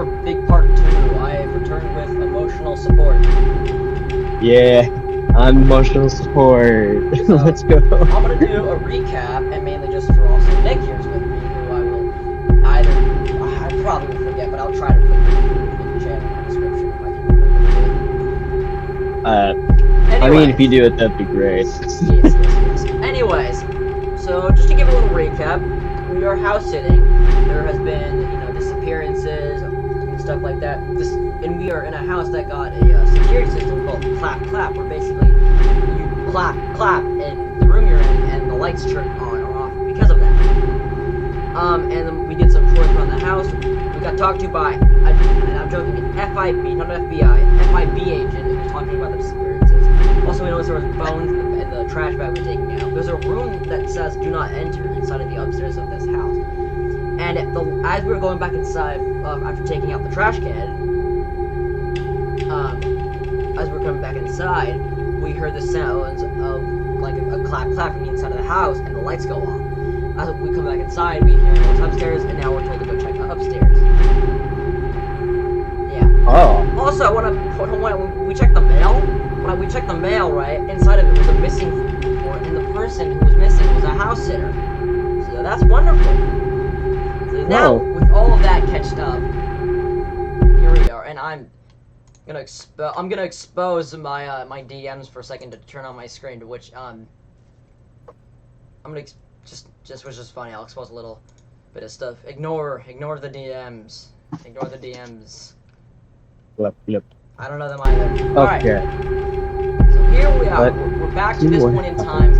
for big part 2. I have returned with emotional support. Yeah, I'm emotional support. So, Let's go. I'm gonna do a recap, and mainly just for also Nick here's with me, who I will either... I probably will forget, but I'll try to put the channel in the description if I can remember to I mean, if you do it, that'd be great. Yes. Anyways, so just to give a little recap, we are house sitting. There has been, disappearances and stuff like that. And we are in a house that got a security system called Clap Clap, where basically you clap in the room you're in, and the lights turn on or off because of that. And then we did some tours around the house. We got talked to by, and I'm joking, an FIB, not an FBI, FIB agent who was talking about the disappearances. Also, we noticed there was bones in the trash bag we're taking out. There's a room that says "Do not enter" inside of the upstairs of this house. And as we were going back inside, after taking out the trash can, as we were coming back inside, we heard the sounds of like a clap from the inside of the house, and the lights go off. As we come back inside, we hear noise upstairs, and now we're told to go check upstairs. Yeah. Oh. Also, when we checked the mail, we checked the mail, right, inside of it was a missing report, and the person who was missing was a house sitter. So that's wonderful. So now, with all of that catched up, here we are, and I'm gonna expose my my DMs for a second to turn on my screen, to which I'm gonna just was just funny. I'll expose a little bit of stuff. Ignore the DMs. Ignore the DMs. Yep. I don't know them either. Okay. Alright. So here we are. We're back to this point in time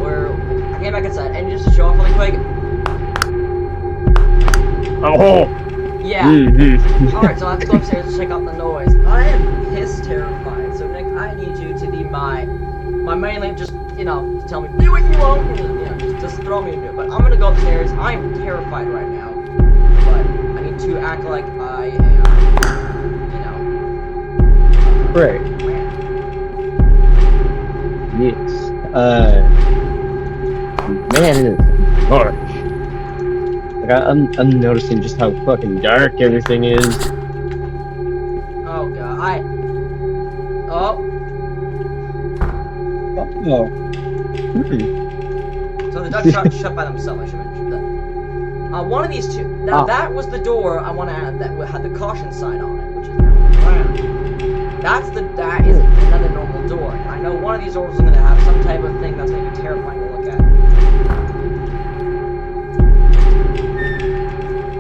where I came back inside, and just to show off really quick. Oh. Yeah. Alright, so I have to go upstairs to check out the noise. I am piss terrified. So Nick, I need you to be my mainly just tell me do what you want. Just throw me into it. But I'm gonna go upstairs. I am terrified right now. But I need to act like I am. Right. Yes. Man, it is dark. Like, I'm noticing just how fucking dark everything is. Oh god, Oh. So the ducks shut by themselves, I should mention that. One of these two. Now that was the door I want to add that had the caution sign on it, which is now brown. That is another normal door. And I know one of these doors is going to have some type of thing that's going to be terrifying to look at.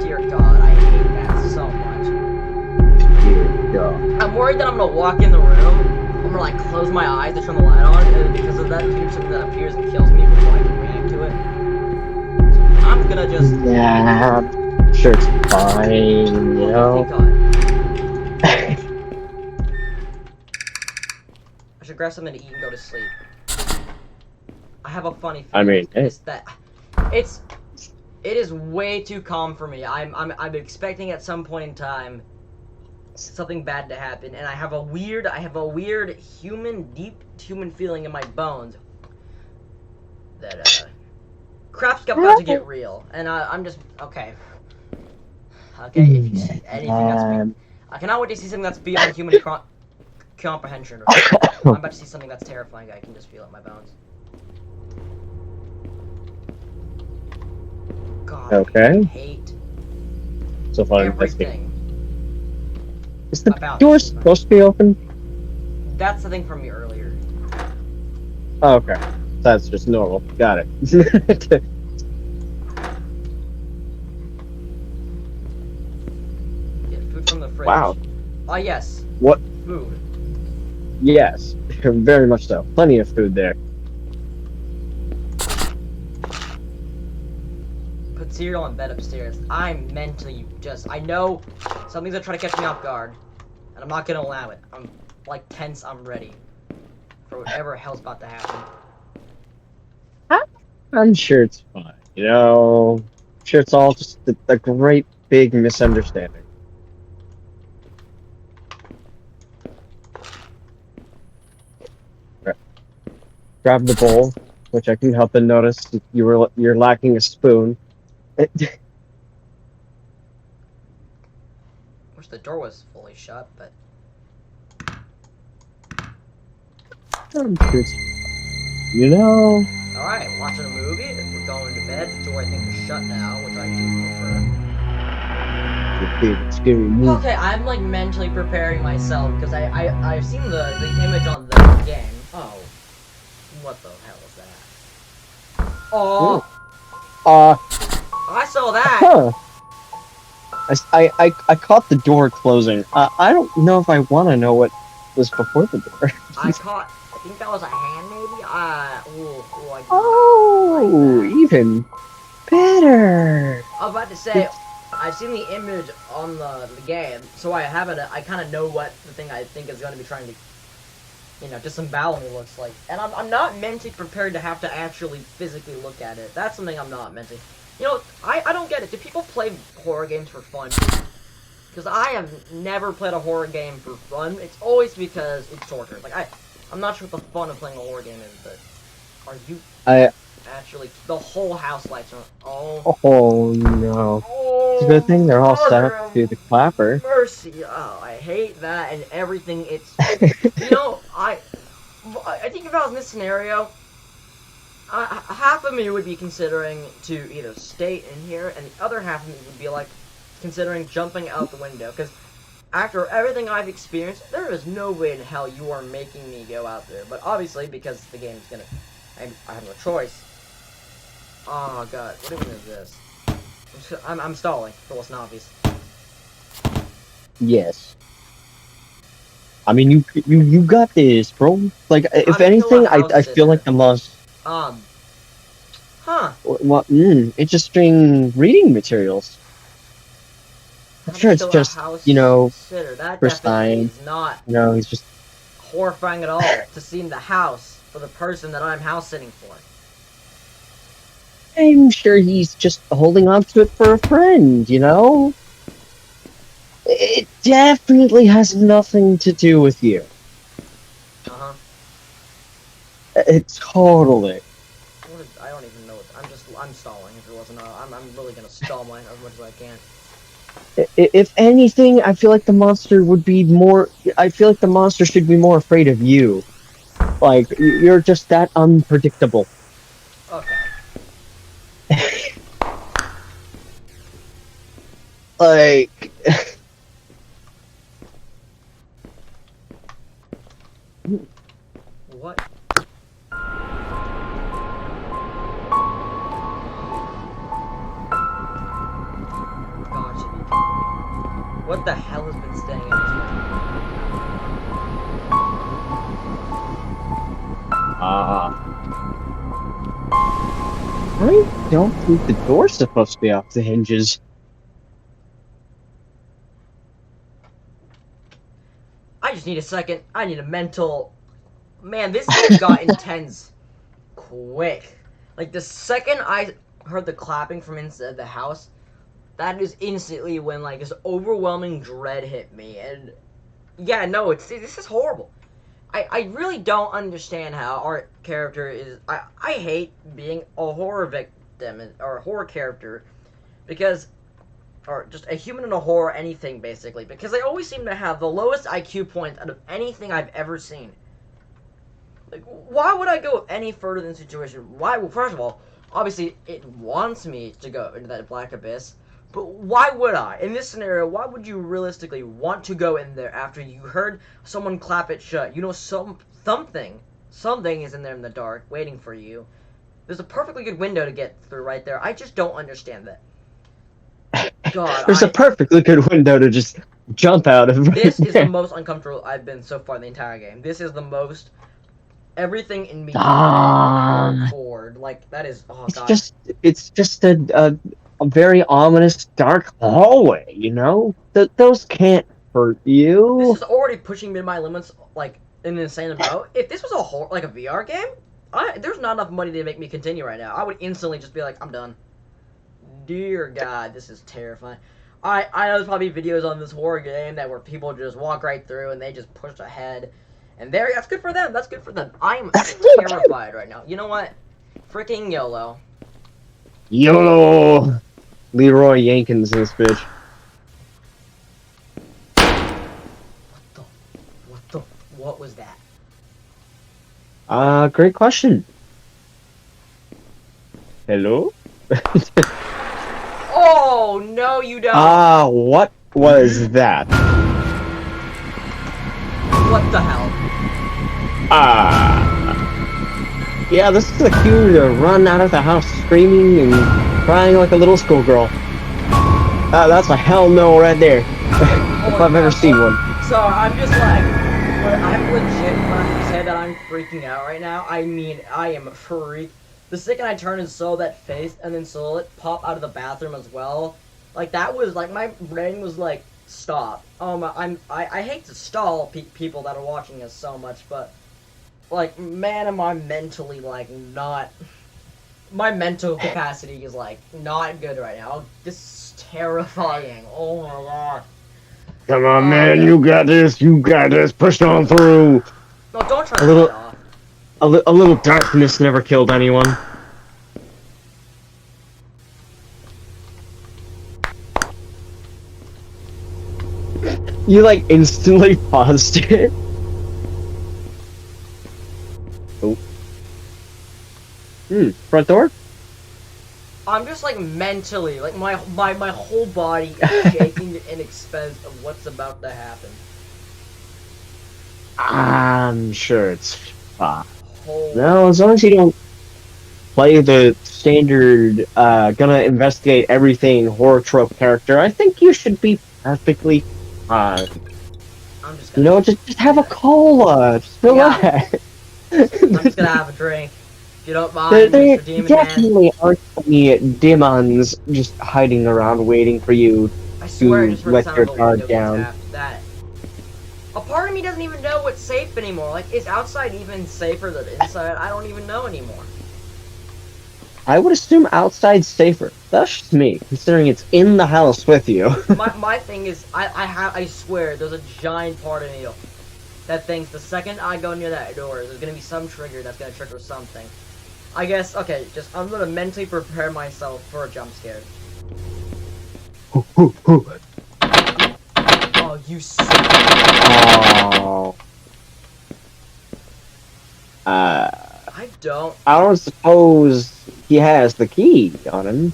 Dear God, I hate that so much. Dear God. I'm worried that I'm going to walk in the room, I'm going to close my eyes to turn the light on, and because of that, there's something that appears and kills me before I can react to it. So I'm going to just... Yeah, I'm sure it's fine, Thank God. I should grab something to eat and go to sleep. I have a funny feeling. It is way too calm for me. I'm expecting at some point in time something bad to happen, and I have a weird deep human feeling in my bones that crap's about to get real, and I'm just okay. Okay, if you see anything that's I cannot wait to see something that's beyond human comprehension. I'm about to see something that's terrifying. I can just feel it in my bones. God, okay. I hate so far everything. Is the door supposed to be open? That's the thing from me earlier. Oh, okay. That's just normal. Got it. Get food from the fridge. Wow. Ah, yes. What? Food. Yes, very much so. Plenty of food there. Put cereal in bed upstairs. I'm mentally I know something's gonna try to catch me off guard, and I'm not gonna allow it. I'm tense. I'm ready for whatever hell's about to happen. I'm sure it's fine. I'm sure it's all just a great big misunderstanding. Grab the bowl, which I can help and notice you're lacking a spoon. Wait, Wish the door was fully shut, but I'm just, you know. alright, watching a movie. We're going to bed. The door I think is shut now, which I do prefer. Your favorite scary movie. Okay, I'm like mentally preparing myself because I've seen the image on the game. Oh, what the hell is that? Oh, I saw that. Huh. I caught the door closing. I don't know if I want to know what was before the door. I think that was a hand maybe. Oh, even better. I was about to say, I've seen the image on the game, so I kind of know what the thing I think is going to be trying to, disembowel me looks like. And I'm not mentally prepared to have to actually physically look at it. That's something I'm not mentally. I don't get it. Do people play horror games for fun? Because I have never played a horror game for fun. It's always because it's torture. Like, I'm not sure what the fun of playing a horror game is, but are you actually... The whole house lights are... Oh, no. It's a good thing they're all set up to the clapper. Mercy. Oh, I hate that and everything. It's... I think if I was in this scenario... half of me would be considering to either stay in here, and the other half of me would be like considering jumping out the window. Because after everything I've experienced, there is no way in hell you are making me go out there. But obviously, because the game's gonna, I have no choice. Oh god, what even is this? I'm stalling for what's not obvious. Yes. I mean, you got this, bro. Like, if anything, I feel like the most. Well, interesting reading materials. I'm sure it's just, pristine. No, he's just horrifying at all to see in the house for the person that I'm house sitting for. I'm sure he's just holding on to it for a friend, It definitely has nothing to do with you. Uh-huh. It's totally. I don't even know. I'm stalling. If it wasn't, I'm really gonna stall mine as much as I can. If anything, I feel like the monster would be more. I feel like the monster should be more afraid of you. Like, you're just that unpredictable. Okay. Like. What? What the hell has been staying in this room? I don't think the door's supposed to be off the hinges. I just need a second. I need a mental... Man, this game got intense quick. Like, the second I heard the clapping from inside the house, that is instantly when, like, this overwhelming dread hit me. And, yeah, no, this is horrible. I really don't understand how our character is... I hate being a horror victim, or a horror character, because... Or just a human in a horror anything, basically. Because they always seem to have the lowest IQ points out of anything I've ever seen. Like, why would I go any further than the situation? Why? Well, first of all, obviously, it wants me to go into that black abyss. But why would I? In this scenario, why would you realistically want to go in there after you heard someone clap it shut? Something is in there in the dark, waiting for you. There's a perfectly good window to get through right there. I just don't understand that. God, There's a perfectly good window to just jump out of. This is the most uncomfortable I've been so far in the entire game. This is the most... Everything in me is bored. Like, that is... Oh, God. It's just a very ominous, dark hallway, Those can't hurt you. This is already pushing me to my limits, like, in an insane amount. If this was a VR game, there's not enough money to make me continue right now. I would instantly just be like, I'm done. Dear God, this is terrifying. I know there's probably videos on this horror game where people just walk right through and they just push ahead. And that's good for them. That's good for them. I'm terrified right now. You know what? Freaking YOLO. YOLO! Leroy Jenkins in this bitch. What was that? Great question. Hello? Oh, no, you don't. What was that? What the hell? Yeah, this is the cue to run out of the house screaming and crying like a little schoolgirl. That's a hell no right there. If I've ever seen one. So I'm just like, I'm legit, when I say that I'm freaking out right now, I mean, I am freaked. The second I turned and saw that face, and then saw it pop out of the bathroom as well, like, that was, like, my brain was like, stop. I hate to stall people that are watching us so much, but, like, man, am I mentally, like, not, my mental capacity is, like, not good right now. This is terrifying. Oh my god. Come on, man, you got this, push on through. No, don't turn the light off. A little darkness never killed anyone. You, like, instantly paused it. Oh. Front door? I'm just, like, mentally, like, my whole body is shaking in expense of what's about to happen. I'm sure it's fine. Holy No, as long as you don't play the standard, gonna investigate everything horror trope character, I think you should be perfectly fine. I'm just You gonna, know, just have a cola. Just relax. I'm just gonna have a drink. If you don't mind, There Mr. Demon Man. definitely aren't any demons just hiding around waiting for you. I swear I just heard let the sound your of a guard window get down. tapped. That. A part of me doesn't even know what's safe anymore. Like, is outside even safer than inside? I don't even know anymore. I would assume outside's safer. That's just me, considering it's in the house with you. my thing is, I swear, there's a giant part of me that thinks the second I go near that door, there's gonna be some trigger that's gonna trigger something. I guess, okay, I'm gonna mentally prepare myself for a jump scare. Oh, you sick. Oh. I I don't suppose he has the key on him.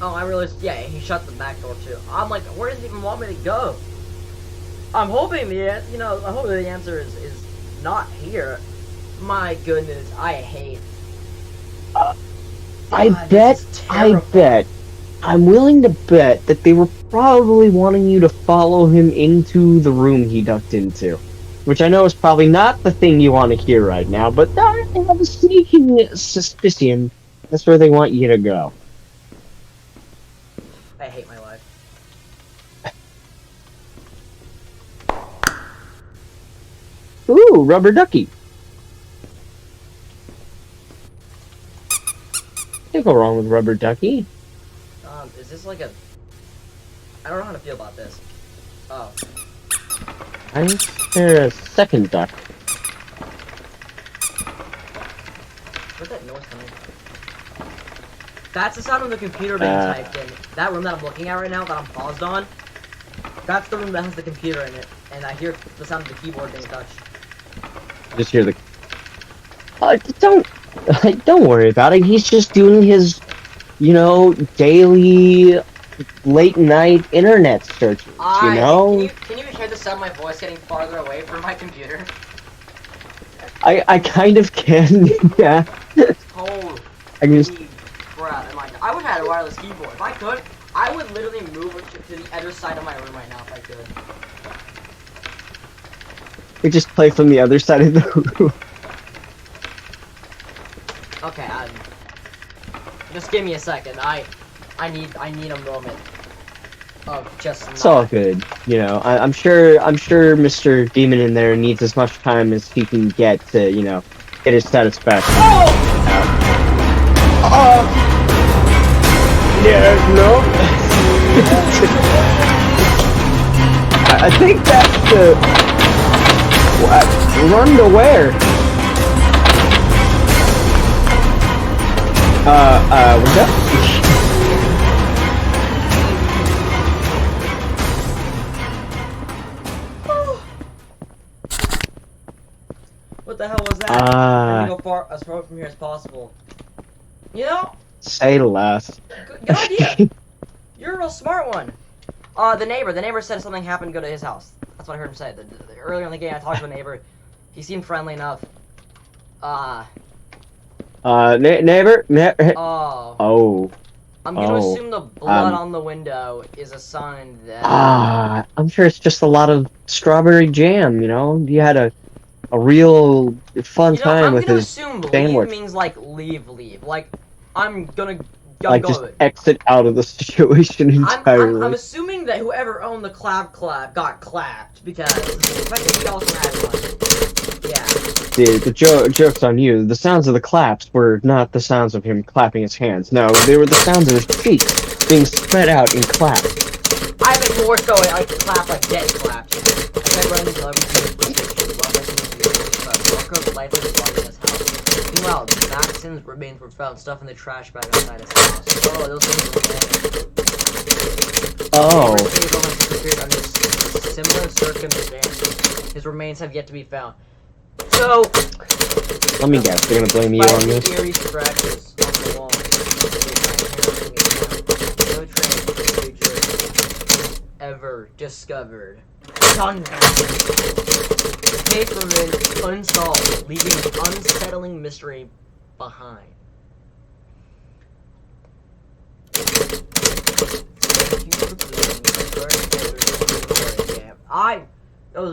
Oh, I realized, yeah, he shut the back door too. I'm like, where does he even want me to go? I'm hoping the answer is not here. My goodness, I hate. I God, bet, this is terrifying. I'm willing to bet that they were probably wanting you to follow him into the room he ducked into. Which I know is probably not the thing you want to hear right now, but I have a sneaking suspicion that's where they want you to go. I hate my life. Ooh, rubber ducky. Can't go wrong with rubber ducky. Is this like a... I don't know how to feel about this. Oh. I think there's a second duck. Where's that noise coming from? That's the sound of the computer being typed in. That room that I'm looking at right now, that I'm paused on, that's the room that has the computer in it. And I hear the sound of the keyboard being touched. Just hear the... don't worry about it. He's just doing his, you know, daily late night internet searches, you know? Can you hear the sound of my voice getting farther away from my computer? I kind of can, yeah. Holy I just... crap, I would have had a wireless keyboard. If I could, I would literally move it to the other side of my room right now if I could. We just play from the other side of the room. Okay, just give me a second. I need a moment of just. It's all good, you know. I'm sure Mr. Demon in there needs as much time as he can get to, you know, get his satisfaction. Yeah, no. I think that's the run to where? What's up? the hell was that? I'm gonna Ah, go as far from here as possible. You know, say less. good idea. You're a real smart one. The neighbor said something happened to go to his house. That's what I heard him say. Earlier in the game, I talked to a neighbor. He seemed friendly enough. Neighbor, Oh. oh, I'm gonna oh, assume the blood um, on the window is a sign that. I'm sure it's just a lot of strawberry jam, you know? You had a real fun You know, time I'm with gonna his assume leave sandwich. means like leave. Like, I'm Like, just going. exit out of the situation I'm entirely. assuming that whoever owned the clap got clapped because effectively he also had one. Yeah. The joke's on you. The sounds of the claps were not the sounds of him clapping his hands. No, they were the sounds of his cheeks being spread out in claps. I think more so like clap like dead claps. I tried running Marco's life is in his house. Meanwhile, Maxon's remains were found stuff in the trash bag outside his house. Oh, those things were dead. Oh. Disappeared under similar circumstances. His remains have yet to be found. So, Let me guess, they're gonna blame you on this? eerie scratches on the wall. No trace creature ever discovered. Done. The case remains unsolved, leaving an unsettling mystery behind.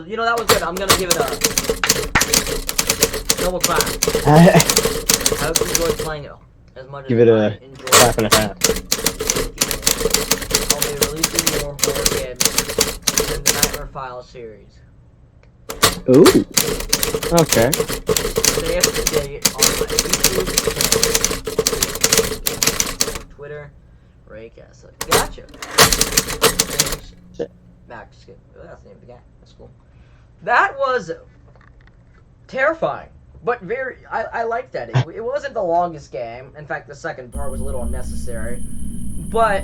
You know, that was good. I'm gonna give it a double clap. I hope you enjoyed playing it as much Give as it I a enjoyed clap and a half. I'll be releasing more horror games in the Nightmare File series. Ooh. Okay. Stay up to date on my YouTube, Twitter, Raycast. Gotcha. Max, that's the name of the guy. That's cool. That was terrifying, but I liked that. It wasn't the longest game. In fact, the second part was a little unnecessary. But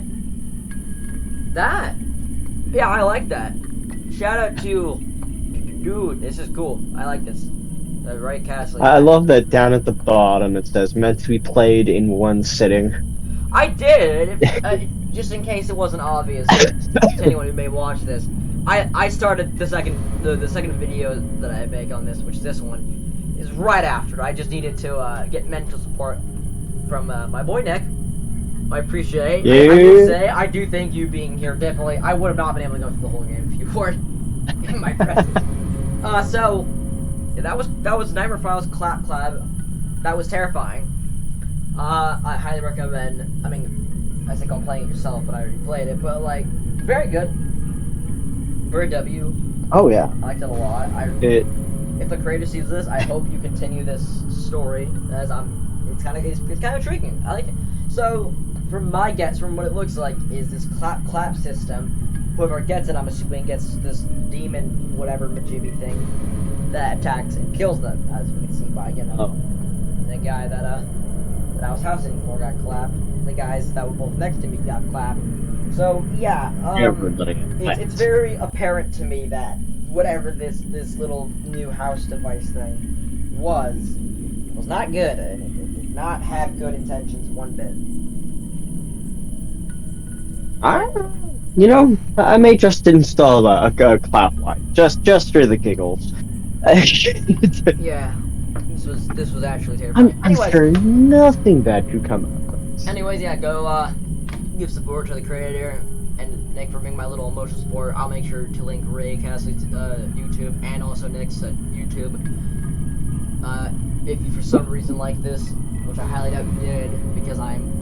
yeah, I like that. Shout out to dude. This is cool. I like this. Right, Castle. I love that down at the bottom it says meant to be played in one sitting. I did, just in case it wasn't obvious to anyone who may watch this. I started the second video that I make on this, which this one is right after. I just needed to get mental support from my boy Nick. I appreciate. Yeah. I do say I do thank you being here. Definitely, I would have not been able to go through the whole game if you weren't in my presence. So yeah, that was Nightmare Files Clap. That was terrifying. I highly recommend. I mean, I think I'm playing it yourself, but I already played it. But like, very good. Very W. Oh yeah. I liked it a lot. If the creator sees this, I hope you continue this story, as it's kind of intriguing. I like it. So, from my guess, from what it looks like, is this clap system. Whoever gets it, I'm assuming gets this demon, whatever majibby thing that attacks and kills them, as we can see by the guy that I was house sitting for got clapped. The guys that were both next to me got clapped. So yeah, it's very apparent to me that whatever this little new house device thing was not good, and it did not have good intentions one bit. I may just install a clap light just for the giggles. Yeah, this was actually terrifying. I'm sure nothing bad could come out of this. Anyways, yeah, go give support to the creator and Nick for being my little emotional support. I'll make sure to link Ray Cassidy's YouTube and also Nick's YouTube. If you for some reason like this, which I highly doubt you did, because I'm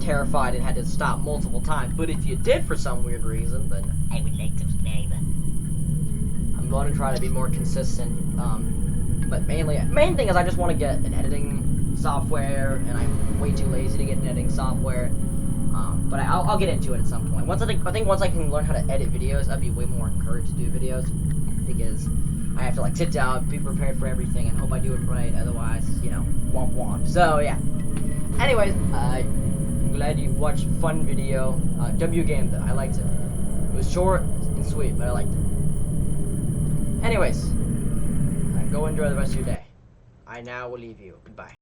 terrified and had to stop multiple times. But if you did for some weird reason, then I would like to subscribe. I'm going to try to be more consistent. But main thing is I just want to get an editing software, and I'm way too lazy to get an editing software. But I'll get into it at some point. I think once I can learn how to edit videos, I'd be way more encouraged to do videos, because I have to like sit down, be prepared for everything, and hope I do it right. Otherwise, womp womp. So yeah. Anyways, I'm glad you watched fun video. W game though, I liked it. It was short and sweet, but I liked it. Anyways, go enjoy the rest of your day. I now will leave you. Goodbye.